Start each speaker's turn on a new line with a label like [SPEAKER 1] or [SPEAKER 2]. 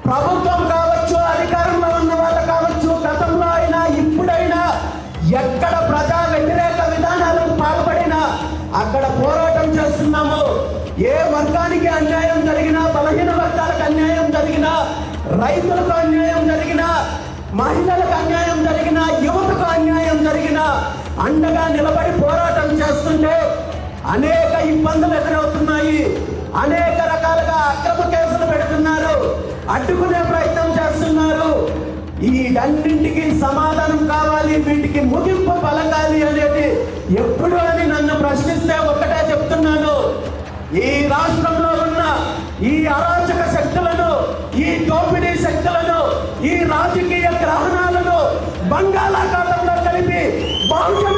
[SPEAKER 1] ప్రభుత్వం కావచ్చు, అధికారంలో ఉన్న వాళ్ళు కావచ్చు, గతంలో అయినా ఇప్పుడైనా ఎక్కడ ప్రజా వ్యతిరేక విధానాలకు పాల్పడినా అక్కడ పోరాటం చేస్తున్నాము. ఏ వర్గానికి అన్యాయం జరిగినా, బలహీన వర్గాలకు అన్యాయం జరిగినా, రైతులకు అన్యాయం జరిగినా, మహిళలకు అన్యాయం జరిగినా, యువతకు అన్యాయం జరిగినా అండగా నిలబడి పోరాటం చేస్తుంటే అనేక ఇబ్బందులు ఎదురవుతున్నాయి. అనేక రకాలుగా అక్రమ కేసులు పెడుతున్నారు, అడ్డుకునే ప్రయత్నం చేస్తున్నారు. వీటన్నింటికి సమాధానం కావాలి, వీటికి ముగింపు పలకాలి అనేది ఎప్పుడు అని నన్ను ప్రశ్నిస్తే ఒక్కటే చెప్తున్నాను. ఈ రాష్ట్రంలో ఉన్న ఈ అరాచక శక్తులను, ఈ దోపిడీ శక్తులను, ఈ రాజకీయ గ్రహణాలను బంగాళాఖాతంలో కలిపి బహుజన